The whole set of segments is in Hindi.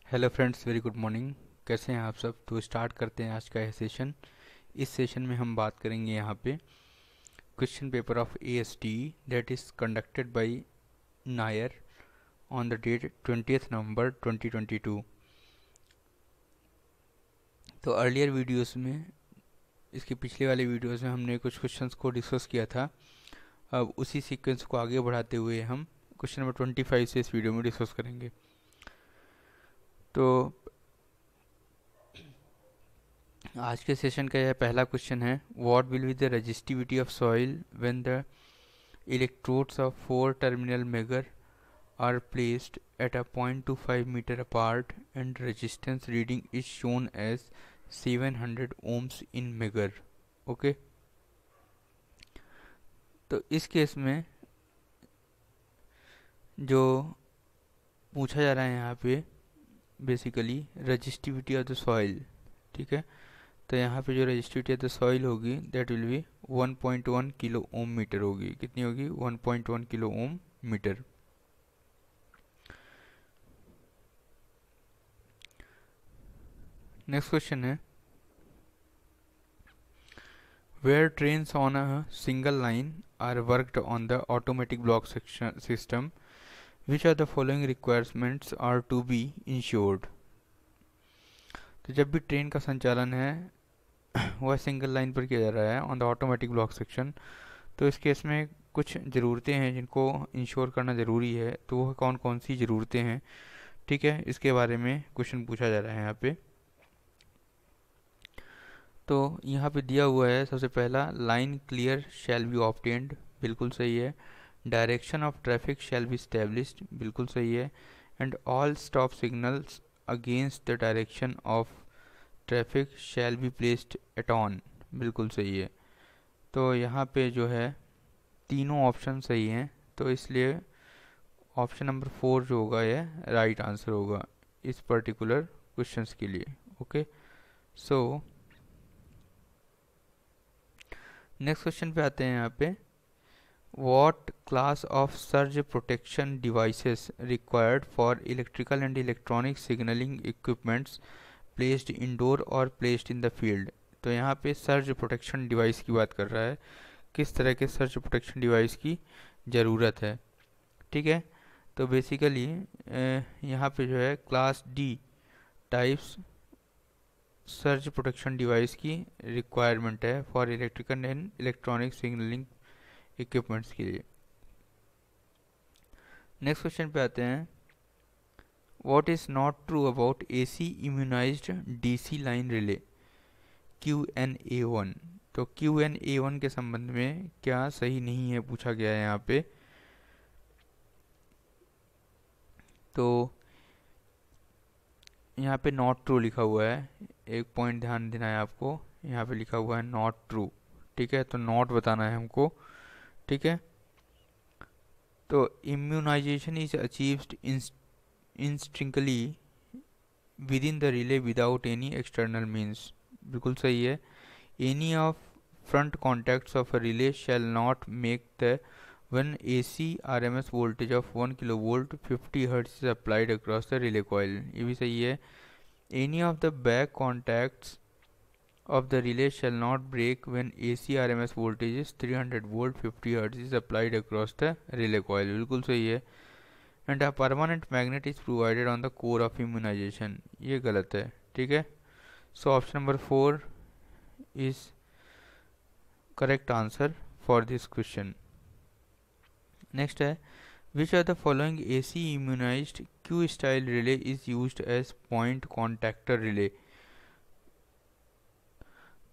Hello friends, very good morning. कैसे हैं आप सब? तो स्टार्ट करते हैं आज का यह सेशन। इस सेशन में हम बात करेंगे यहाँ पे question paper of ASTE that is conducted by Nair on the date 20th November 2022। तो अर्लियर वीडियोस में, इसके पिछले वाले वीडियोस में हमने कुछ क्वेश्चंस को डिस्कस किया था। अब उसी सीक्वेंस को आगे बढ़ाते हुए हम क्वेश्चन नंबर 25 से इस वीडियो में डिस्कस करेंगे। तो आज के सेशन का यह पहला क्वेश्चन है, what will be the resistivity of soil when the electrodes of four terminal measure are placed at a 0.25 meter apart and resistance reading is shown as 700 ohms in measure। Okay, तो इस केस में जो पूछा जा रहा है यहाँ पे basically resistivity of the soil. ठीक है, तो यहाँ पे जो रेजिस्टिविटी ऑफ द सॉइल होगी that will be 1.1 kilo ohm meter होगी। कितनी होगी? 1.1 kilo ohm meter. Next question है, where trains on a single line are worked on the automatic block system, which are the following requirements are to be ensured। तो जब भी ट्रेन का संचालन है वह सिंगल लाइन पर किया जा रहा है on the automatic block section, तो इस केस में कुछ ज़रूरतें हैं जिनको इंश्योर करना ज़रूरी है। तो वह कौन कौन सी ज़रूरतें हैं, ठीक है, इसके बारे में क्वेश्चन पूछा जा रहा है यहाँ पे। तो यहाँ पे दिया हुआ है सबसे पहला, line clear shall be obtained, बिल्कुल सही है। Direction of traffic shall be established, बिल्कुल सही है। And all stop signals against the direction of traffic shall be placed at on, बिल्कुल सही है। तो यहाँ पे जो है तीनों ऑप्शन सही हैं, तो इसलिए ऑप्शन नंबर 4 जो होगा ये राइट आंसर होगा इस पर्टिकुलर क्वेश्चंस के लिए। ओके, सो नेक्स्ट क्वेश्चन पे आते हैं यहाँ पे, what class of surge protection devices required for electrical and electronic signalling equipments placed indoor और प्लेस्ड इन द फील्ड। तो यहाँ पे सर्ज प्रोटेक्शन डिवाइस की बात कर रहा है, किस तरह के सर्ज प्रोटेक्शन डिवाइस की ज़रूरत है। ठीक है, तो बेसिकली यहाँ पे जो है class D types surge protection device की रिक्वायरमेंट है for electrical and electronic signalling equipments के लिए। नेक्स्ट क्वेश्चन पे आते हैं, what is not true about AC immunised DC line relay QNA1। तो QNA1 के संबंध में क्या सही नहीं है पूछा गया है यहाँ पे। तो यहाँ पे नॉट ट्रू लिखा हुआ है, एक पॉइंट ध्यान देना है आपको, यहाँ पे लिखा हुआ है नॉट ट्रू। ठीक है, तो नॉट बताना है हमको। ठीक है, तो immunisation is achieved instinctively within the relay without any external means, बिल्कुल सही है। Any of front contacts of a relay shall not make the when AC RMS voltage of 1 kilovolt 50 Hz is applied across the relay coil, ये भी सही है। Any of the back contacts of the relay shall not break when AC RMS voltage is 300 volt 50 Hz is applied across the relay coil, बिल्कुल सही है। And a permanent magnet is provided on the core of immunization, ये गलत है। ठीक है, so option number 4 is correct answer for this question। Next है, which are the following AC immunised Q style relay is used as point contactor relay.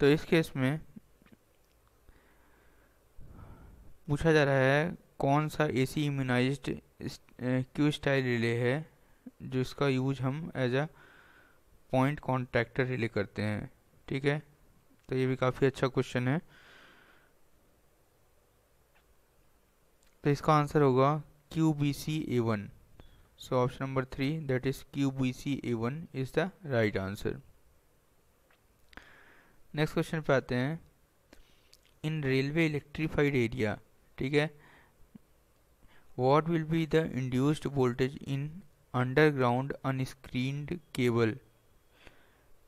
तो इस केस में पूछा जा रहा है कौन सा AC immunised Q style relay है जिसका यूज हम as a point contactor relay करते हैं। ठीक है, तो ये भी काफ़ी अच्छा क्वेश्चन है। तो इसका आंसर होगा QBCA1। So option number 3 that is QBCA1 is the right answer. Next question पे आते हैं, इन रेलवे इलेक्ट्रीफाइड एरिया, ठीक है, what will be the induced voltage in underground unscreened cable,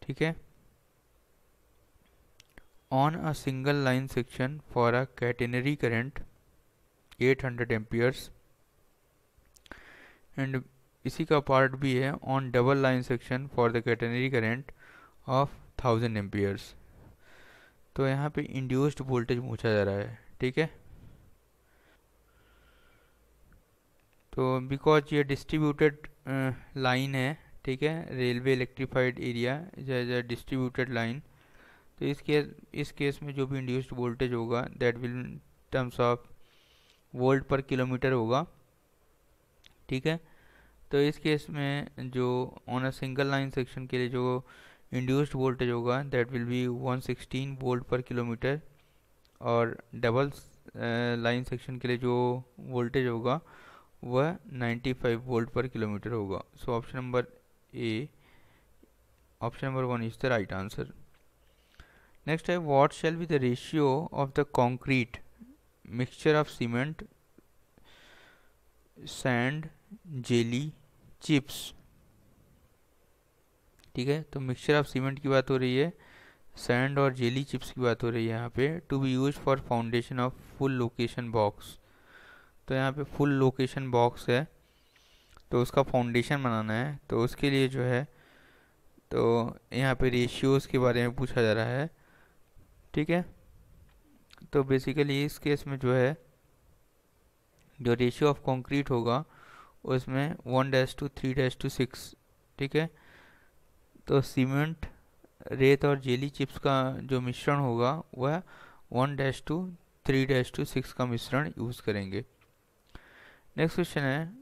ठीक है, on a single line section for a catenary current 800 amperes and इसी का पार्ट भी है on double line section for the catenary current of 1000 amperes. तो यहाँ पे इंड्यूस्ड वोल्टेज पूछा जा रहा है, ठीक है। तो बिकॉज ये डिस्ट्रीब्यूटेड लाइन है, ठीक है, railway electrified area is distributed line, तो इस केस में जो भी इंड्यूस्ड वोल्टेज होगा that will in terms of volt पर किलोमीटर होगा, ठीक है। तो इस केस में जो on a single line section के लिए जो इंड्यूस्ड वोल्टेज होगा दैट विल बी 116 वोल्ट पर किलोमीटर, और डबल लाइन सेक्शन के लिए जो वोल्टेज होगा वह 95 वोल्ट पर किलोमीटर होगा। So option number A, option number 1 is the right answer. Next है what shall be the ratio of the concrete mixture of cement sand jelly chips, ठीक है। तो मिक्सचर ऑफ सीमेंट की बात हो रही है, सैंड और जेली चिप्स की बात हो रही है यहाँ पे। To be use for foundation of full location box, तो यहाँ पे फुल लोकेशन बॉक्स है तो उसका फाउंडेशन बनाना है, तो उसके लिए जो है तो यहाँ पे रेशियोज़ के बारे में पूछा जा रहा है, ठीक है। तो बेसिकली इस केस में जो है जो रेशियो ऑफ कंक्रीट होगा उसमें 1:3:6, ठीक है। तो सीमेंट, रेत और जेली चिप्स का जो मिश्रण होगा वह 1:3:6 का मिश्रण यूज़ करेंगे। नेक्स्ट क्वेश्चन है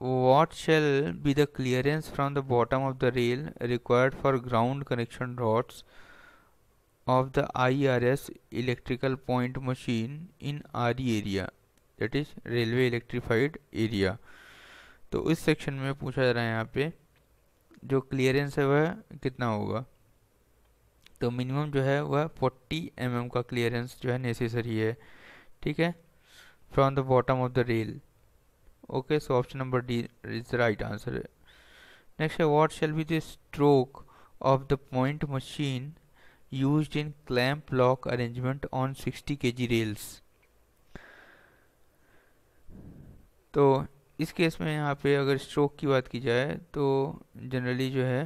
what shall be the clearance from the bottom of the rail required for ground connection rods of the IRS electrical point machine in RE area, that is railway electrified area। तो इस सेक्शन में पूछा जा रहा है यहाँ पे जो क्लियरेंस है वह कितना होगा, तो मिनिमम जो है वह 40 mm का क्लियरेंस जो है नेसेसरी है, ठीक है, from the bottom of the rail. Okay, so option number D is the right answer. Next है what shall be the stroke of the point machine used in clamp lock arrangement on 60 kg rails। तो इस केस में यहाँ पे अगर स्ट्रोक की बात की जाए तो जनरली जो है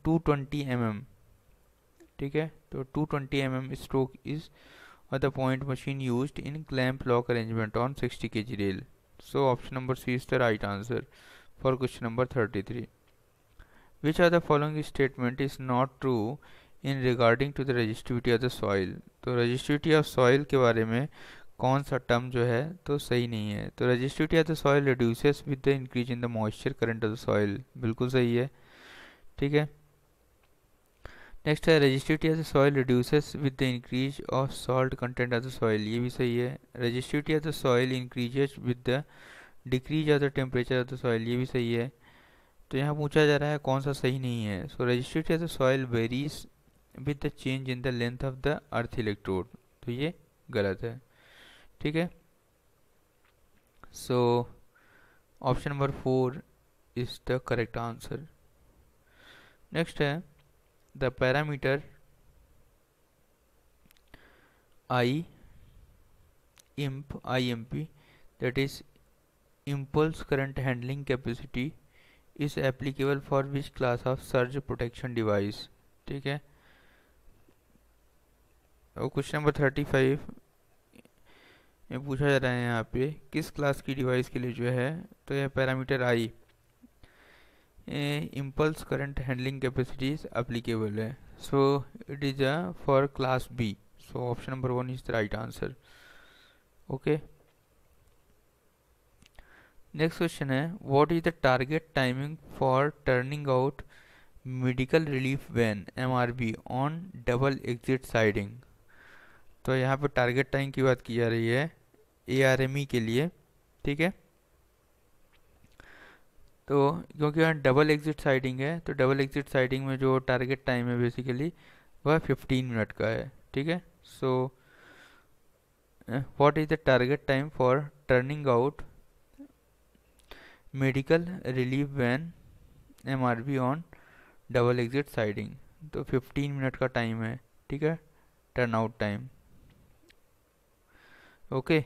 220 mm, ठीक है। तो 220 mm stroke is the point machine used in clamp lock arrangement on 60 kg rail. So option number C is the right answer for question number 33। Which are the following statement is not true in regarding to the resistivity of the soil. तो रजिस्टिविटी ऑफ सॉइल के बारे में कौन सा टर्म जो है तो सही नहीं है। तो resistivity of the soil reduces with the increase in the moisture current of the soil, बिल्कुल सही है, ठीक है। नेक्स्ट है resistivity of the soil reduces with the increase of salt content of the soil, ये भी सही है। Resistivity of the soil increases with the decrease of the temperature of the soil, ये भी सही है। तो यहाँ पूछा जा रहा है कौन सा सही नहीं है। So resistivity of the soil varies with the change in the length of the earth electrode, तो ये गलत है, ठीक है। So option number 4 is the correct answer. Next है the parameter IMP that is impulse current handling capacity is applicable for which class of surge protection device, ठीक है। और क्वेश्चन नंबर 35 में पूछा जा रहा है यहाँ पे किस क्लास की डिवाइस के लिए जो है तो यह parameter I impulse current handling capacity applicable है। So it is for class B. So option number 1 is the right answer. Okay, next question है what is the target timing for turning out medical relief van MRV on double exit siding. तो यहाँ पे टारगेट टाइम की बात की जा रही है ARME के लिए, ठीक है। तो क्योंकि यहाँ डबल एग्जिट साइडिंग है तो डबल एग्जिट साइडिंग में जो टारगेट टाइम है बेसिकली वह 15 मिनट का है, ठीक है। So what is the target time for turning out medical relief van MRV on double exit siding. तो 15 मिनट का टाइम है, ठीक है, turn out time. Okay,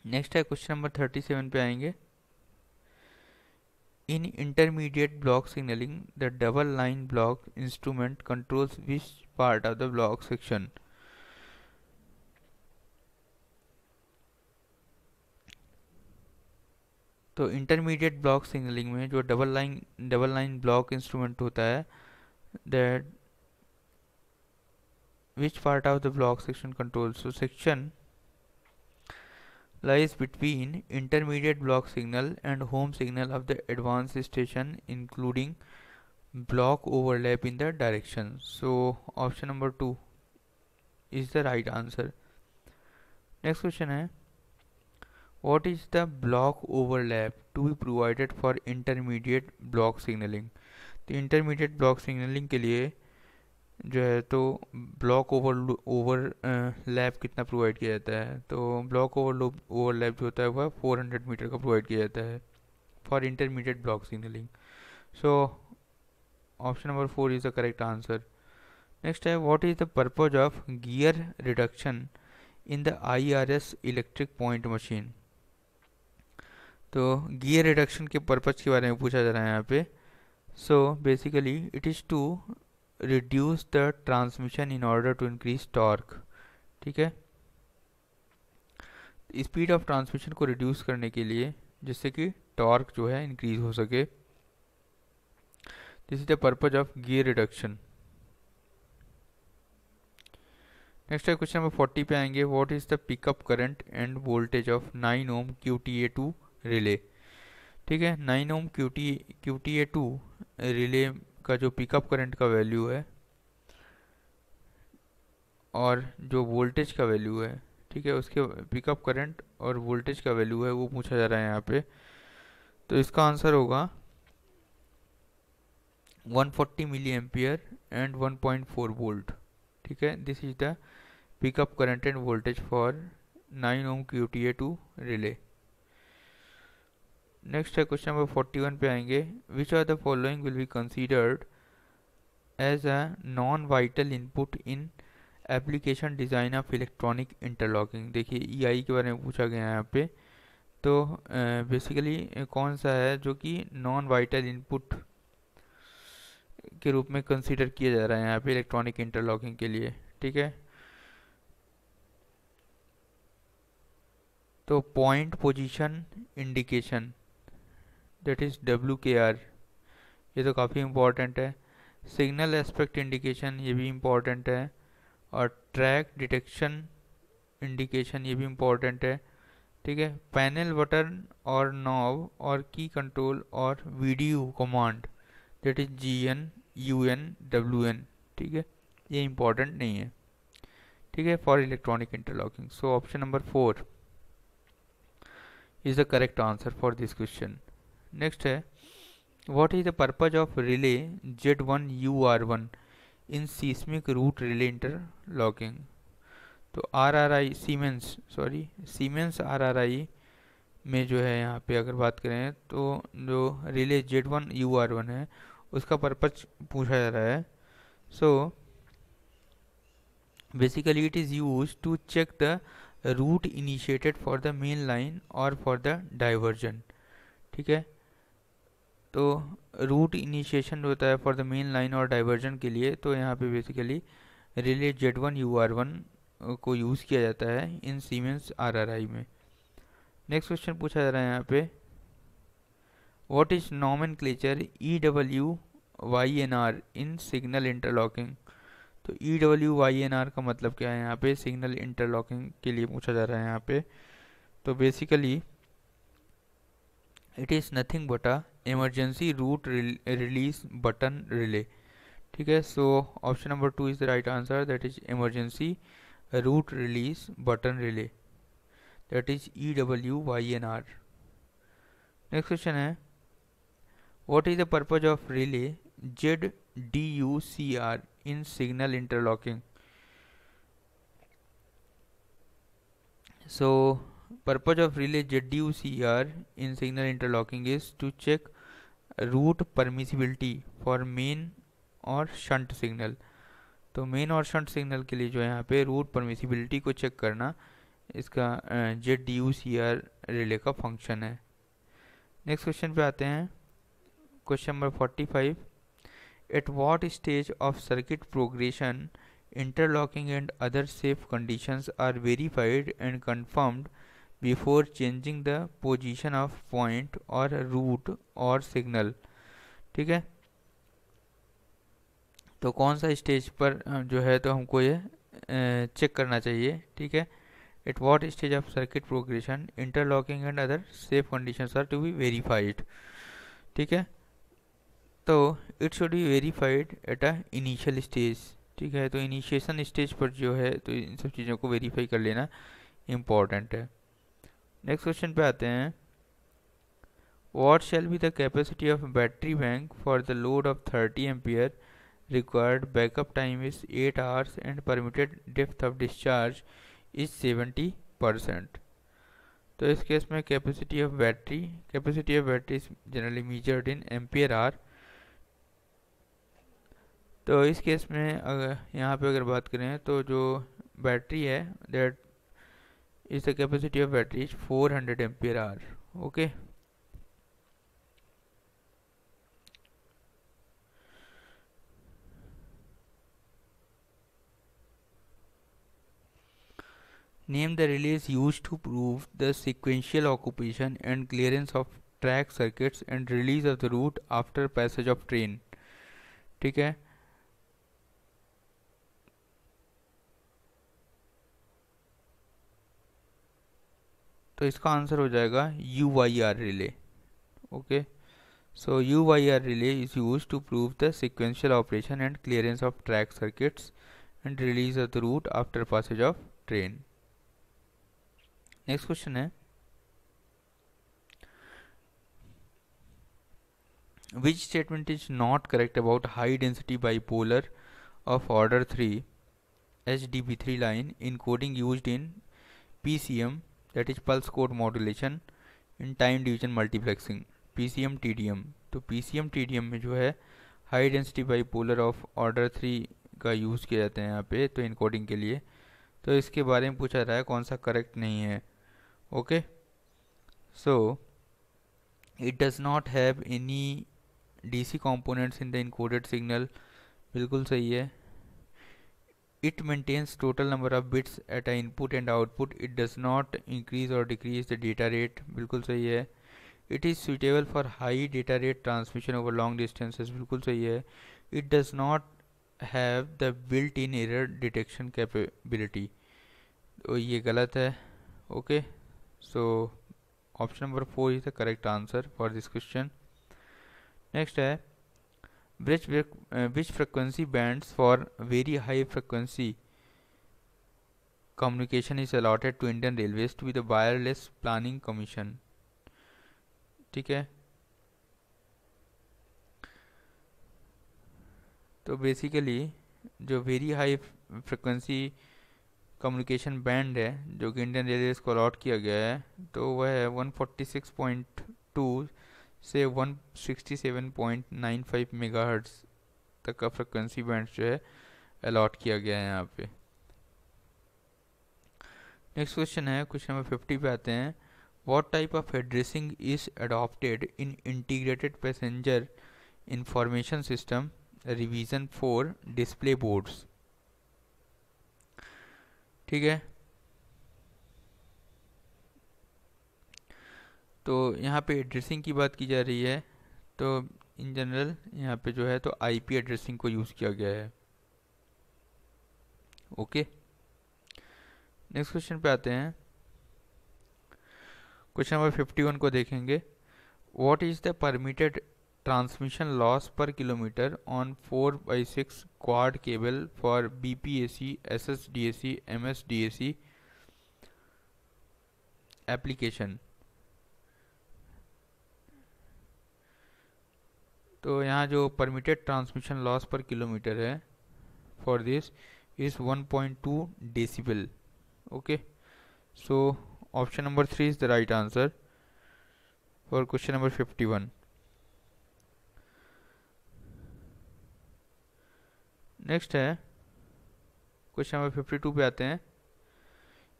next है क्वेश्चन नंबर 37 पे आएंगे। In intermediate block signalling the double line block instrument controls which part of the block section. तो इंटरमीडिएट ब्लॉक सिग्नलिंग में जो डबल लाइन ब्लॉक इंस्ट्रूमेंट होता है, that which part of the block section controls? So section lies between intermediate block signal and home signal of the advanced station, including block overlap in the direction. So option number 2 is the right answer. Next question है, what is the block overlap to be provided for intermediate block signaling? तो intermediate block signaling के लिए जो है तो ब्लॉक ओवरलैप कितना प्रोवाइड किया जाता है? तो ब्लॉक ओवरलैप जो होता है वह 400 मीटर का प्रोवाइड किया जाता है for intermediate block signalling. So option number 4 is the correct answer. Next है, what is the purpose of gear reduction in the IRS electric point machine? तो गियर रिडक्शन के पर्पज के बारे में पूछा जा रहा है यहाँ पे। So basically it is to reduce the transmission in order to increase torque, ठीक है, स्पीड ऑफ ट्रांसमिशन को रिड्यूस करने के लिए, जिससे कि टॉर्क जो है इंक्रीज हो सके। This is the purpose of gear reduction. Next है क्वेश्चन नंबर 40 पे आएंगे। What is the pickup current and voltage of 9 ohm QTA2 relay? ठीक है, 9 ओम QTA2 रिले का जो पिकअप करंट का वैल्यू है और जो वोल्टेज का वैल्यू है, ठीक है, उसके पिकअप करंट और वोल्टेज का वैल्यू है वो पूछा जा रहा है यहाँ पे। तो इसका आंसर होगा 140 मिली एम्पियर एंड 1.4 वोल्ट, ठीक है। This is the pickup current and voltage for 9 ohm QTA2 relay. Next है क्वेश्चन नंबर 41 पे आएंगे। Which are the following will be considered as a non vital input in application design of electronic interlocking? देखिए EI के बारे में पूछा गया है यहाँ पे। तो बेसिकली कौन सा है जो कि नॉन वाइटल इनपुट के रूप में कंसीडर किया जा रहा है यहाँ पे इलेक्ट्रॉनिक इंटरलॉकिंग के लिए, ठीक है। तो point position indication, that is WKR, ये तो काफ़ी इम्पोर्टेंट है। सिग्नल एस्पेक्ट इंडिकेशन, ये भी इम्पोर्टेंट है। और ट्रैक डिटेक्शन इंडिकेशन, ये भी इम्पोर्टेंट है, ठीक है। पैनल बटन और नॉब और की कंट्रोल और video command, that is GN UN WN, ठीक है, ये इम्पोर्टेंट नहीं है, ठीक है, for electronic interlocking. So option number 4 is the correct answer for this question. Next है, what is the purpose of relay Z1UR1 in seismic route relay interlocking? तो सीमेंस RRI में जो है यहाँ पे अगर बात करें तो जो रिले Z1UR1 है उसका पर्पज पूछा जा रहा है। So basically it is use to check the route initiated for the main line और फॉर द डाइवर्जन, ठीक है। तो रूट इनिशिएशन होता है फॉर द मेन लाइन और डाइवर्जन के लिए, तो यहाँ पे बेसिकली रिले Z1UR1 को यूज़ किया जाता है इन सीमेंस RRI में। नेक्स्ट क्वेश्चन पूछा जा रहा है यहाँ पे, what is nomenclature EWYNR in signal interlocking? तो EWYNR का मतलब क्या है यहाँ पे सिग्नल इंटरलॉकिंग के लिए पूछा जा रहा है यहाँ पे। तो basically it is nothing but a emergency route release button relay, ठीक है। So option number 2 is the right answer, that is emergency route release button relay, that is EWYNR। Next question है, what is the purpose of relay ZDUCR in signal interlocking? So Purpose of relay ZDUCR in signal interlocking is to check route permissibility for main और शंट सिग्नल। तो मेन और शंट सिग्नल के लिए जो है यहाँ पे रूट परमिसिबिलिटी को चेक करना इसका ZDUCR रिले का फंक्शन है। नेक्स्ट क्वेश्चन पे आते हैं, question number 45। Eight what stage of circuit progression interlocking and other safe conditions are verified and confirmed before changing the position of point or route or signal। ठीक है, तो कौन सा स्टेज पर जो है तो हमको ये चेक करना चाहिए। ठीक है, at what stage of circuit progression interlocking and other safe conditions are to be verified. ठीक है, तो it should be verified at a initial stage. ठीक है, तो इनिशिएशन स्टेज पर जो है तो इन सब चीज़ों को वेरीफाई कर लेना इम्पॉर्टेंट है। नेक्स्ट क्वेश्चन पे आते हैं, what shall be the capacity of battery bank for the load of 30 ampere, required backup time is 8 hours and permitted depth of discharge is 70%। तो इस केस में capacity of battery is generally measured in ampere hour. तो इस केस में अगर यहाँ पे अगर बात करें तो जो बैटरी है that is the capacity of battery is 400 ampere hour. Okay, name the relays used to prove the sequential occupation and clearance of track circuits and release of the route after passage of train. ठीक है, तो इसका आंसर हो जाएगा UYR relay. Okay, so UYR relay is use to prove the sequential operation and clearance of track circuits and release of the route after Passage of train. Next question है, which statement is not correct about high density bipolar of order 3 HDB3 line encoding used in PCM, that is pulse code modulation in time division multiplexing, PCM TDM। तो PCM TDM में जो है high density bipolar of order 3 का यूज़ किया जाता है यहाँ पे तो इनकोडिंग के लिए। तो इसके बारे में पूछा रहा है कौन सा करेक्ट नहीं है। Okay, so it does not have any DC components in the encoded signal, बिल्कुल सही है। It maintains total number of bits at a input and output. It does not increase or decrease the data rate, बिल्कुल सही है। It is suitable for high data rate transmission over long distances, बिल्कुल सही है। It does not have the built-in error detection capability, तो ये गलत है। Okay, so option number 4 is the correct answer for this question. Next है, which frequency bands for very high frequency communication is allotted to Indian Railways to be the wireless planning commission। ठीक है, तो बेसिकली जो very high frequency communication band है जो कि इंडियन रेलवेज को अलॉट किया गया है तो वह है 146.2 से 167.95 मेगाहर्ट्ज़ तक का फ्रिक्वेंसी बैंड जो है अलॉट किया गया है यहाँ पे। नेक्स्ट क्वेश्चन है, क्वेश्चन नंबर 50 पे आते हैं, what type of addressing is adopted in integrated passenger information system revision for display boards. ठीक है, तो यहाँ पे एड्रेसिंग की बात की जा रही है तो इन जनरल यहाँ पे जो है तो IP एड्रेसिंग को यूज़ किया गया है। ओके, नेक्स्ट क्वेश्चन पे आते हैं, क्वेश्चन नंबर 51 को देखेंगे, what is the permitted transmission loss per kilometre on 4x6 quad cable for BPAC SSDAC MSDAC application. तो यहाँ जो permitted transmission loss per kilometre है for this is 1.2 decibel. Okay, so option number 3 is the right answer for question number 51। Next है क्वेश्चन नंबर 52 पे आते हैं।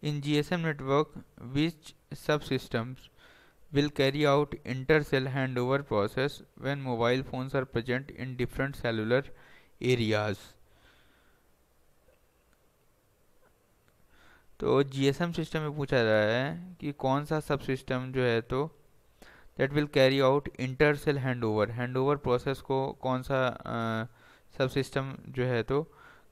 In GSM network which sub systems will carry out inter-cell handover process when mobile phones are present in different cellular areas। तो जीएसएम सिस्टम में पूछा जा रहा है कि कौन सा सब सिस्टम जो है तो that will carry out inter cell handover process को कौन सा सब सिस्टम जो है तो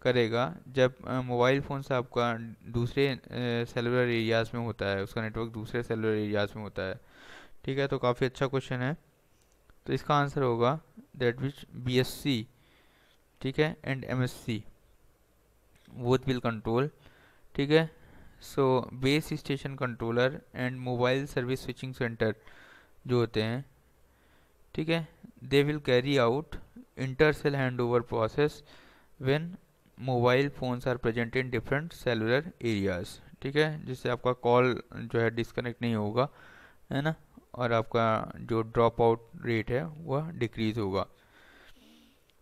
करेगा जब मोबाइल फ़ोन से आपका दूसरे सेलुलर एरियाज़ में होता है, उसका नेटवर्क दूसरे सेलुलर एरियाज़ में होता है। ठीक है, तो काफ़ी अच्छा क्वेश्चन है। तो इसका आंसर होगा दैट विच बीएससी, ठीक है, and MSC both will control. ठीक है, so base station controller and mobile service switching centre जो होते हैं, ठीक है, they will carry out inter cell handover process when mobile phones are present in different cellular areas. ठीक है, जिससे आपका कॉल जो है डिस्कनेक्ट नहीं होगा, है ना, और आपका जो ड्रॉप आउट रेट है वह डिक्रीज होगा।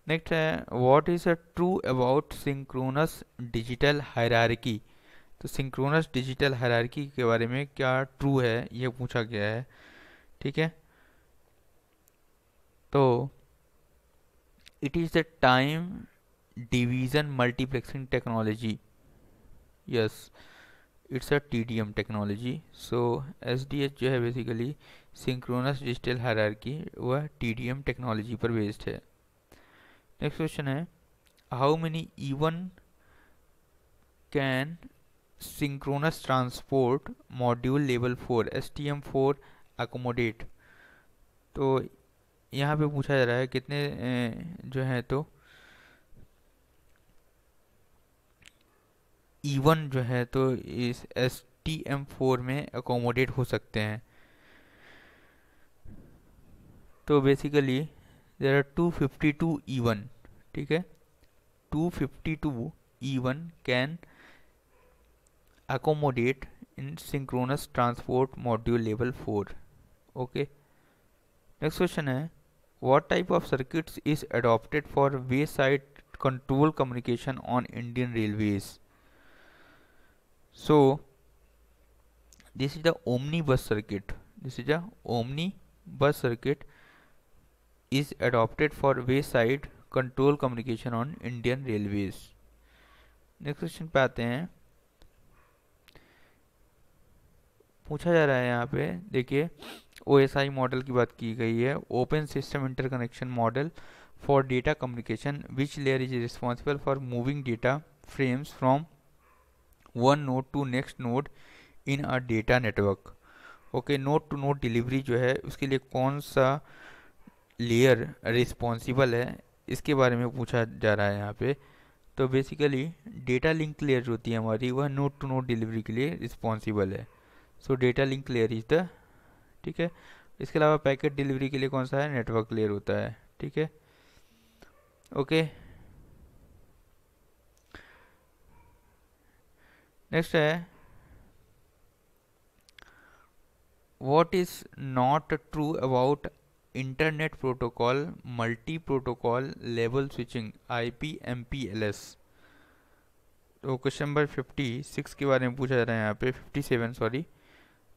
नेक्स्ट है what is a true about synchronous digital hierarchy. तो सिंक्रोनस डिजिटल हायरार्की के बारे में क्या ट्रू है ये पूछा गया है। ठीक है, तो it is the time division multiplexing technology, yes it's a TDM technology. So SDH जो है बेसिकली सिंक्रोनस डिजिटल हायरार्की वह टीडीएम टेक्नोलॉजी पर बेस्ड है। नेक्स्ट क्वेश्चन है how many even can synchronous transport module level 4 STM4 accommodate. तो यहाँ पे पूछा जा रहा है कितने जो है तो इवन जो है तो इस STM4 में अकोमोडेट हो सकते हैं। तो बेसिकली देयर आर 252 इवन, ठीक है, 252 even can accommodate in synchronous transport module level 4। okay, next question है what type of circuits is adopted for wayside control communication on Indian Railways। so this is the omnibus circuit, is adopted for wayside control communication on Indian Railways। Next question पे आते हैं। पूछा जा रहा है यहाँ पे देखिए OSI मॉडल की बात की गई है, open system interconnection model for data communication which layer is responsible for moving data frames from one node to next node in a data network. Okay, node to node delivery जो है उसके लिए कौन सा लेयर रिस्पॉन्सिबल है, इसके बारे में पूछा जा रहा है यहाँ पे। तो बेसिकली डेटा लिंक लेयर जो होती है हमारी वह नोड टू नोड डिलीवरी के लिए रिस्पॉन्सिबल है। सो data link layer is the, ठीक है, इसके अलावा पैकेट डिलीवरी के लिए कौन सा है, नेटवर्क लेयर होता है। ठीक है, ओके, नेक्स्ट है what is not true about internet protocol multi protocol level switching IPMPLS। तो क्वेश्चन नंबर 56 के बारे में पूछा जा रहा है यहाँ पे, 57 सॉरी।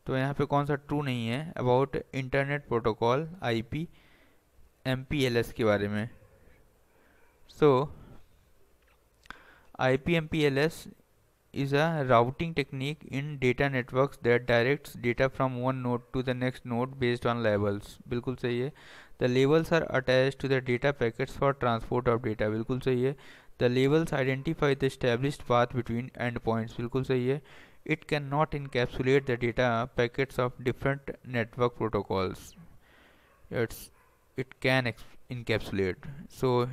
तो यहाँ पे कौन सा ट्रू नहीं है अबाउट इंटरनेट प्रोटोकॉल IPMPLS के बारे में। सो IPMPLS is a routing technique in data networks that directs data from one node to the next node based on labels। बिल्कुल सही है। The labels are attached to the data packets for transport of data। बिल्कुल सही है। The labels identify the established path between endpoints। बिल्कुल सही है। It cannot encapsulate the data packets of different network protocols। It can encapsulate। So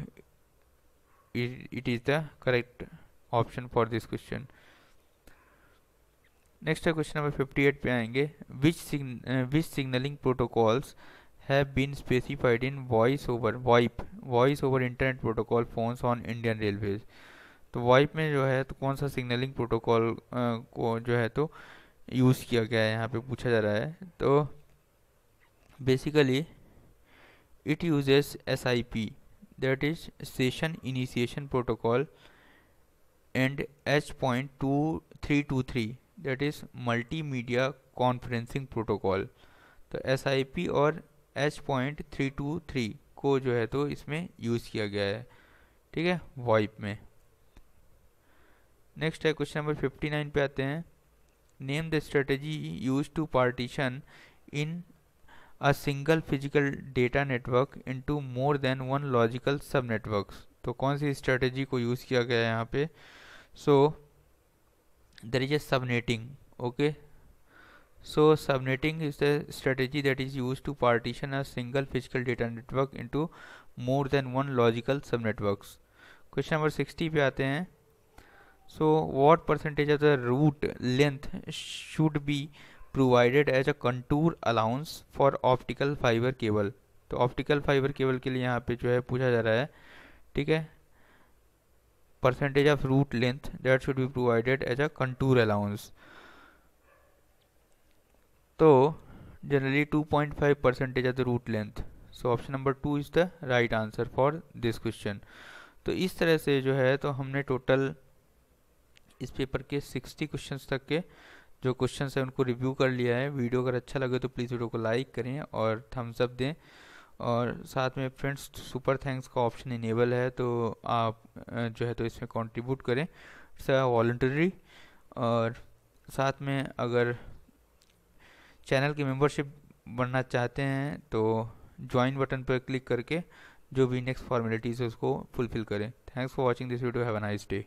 it is the correct option for this question। Next है क्वेश्चन नंबर 58 पे आएंगे। Which signalling protocols have been specified in voice over internet protocol phones on Indian railways. तो वॉइप में जो है तो कौन सा सिग्नलिंग प्रोटोकॉल को जो है तो यूज़ किया गया है, यहाँ पे पूछा जा रहा है। तो basically it uses SIP, that is Session Initiation Protocol, and H.2323, that is Multimedia Conferencing Protocol। तो SIP और H.323 को जो है तो इसमें यूज़ किया गया है, ठीक है, वॉइप में। नेक्स्ट है क्वेश्चन नंबर 59 पे आते हैं। Name the strategy use to partition in a single physical data network into more than one logical subnetworks। तो कौन सी स्ट्रेटेजी को यूज़ किया गया है यहाँ पे? सो there is a subnetting, okay, so subnetting is the strategy that is used to partition a single physical data network into more than one logical subnetworks। Question number 60 पे आते हैं। so what percentage of the route length should be provided as a contour allowance for optical fiber cable। तो ऑप्टिकल फाइबर केबल के लिए यहाँ पे जो है पूछा जा रहा है, ठीक है, percentage of route length that should be provided as a contour allowance. तो generally 2.5% of the route length. So option number 2 is the right answer for this question. तो इस तरह से जो है तो हमने टोटल इस पेपर के 60 क्वेश्चंस तक के जो क्वेश्चन है उनको रिव्यू कर लिया है। वीडियो अगर अच्छा लगे तो प्लीज़ वीडियो को लाइक करें और थम्स अप दें, और साथ में फ्रेंड्स सुपर थैंक्स का ऑप्शन इनेबल है, तो आप जो है तो इसमें कंट्रीब्यूट करें, इट्स वॉलंटरी। और साथ में अगर चैनल की मेंबरशिप बनना चाहते हैं तो ज्वाइन बटन पर क्लिक करके जो भी नेक्स्ट फॉर्मेलिटीज़ है उसको फुलफिल करें। Thanks for watching this video, have a nice day.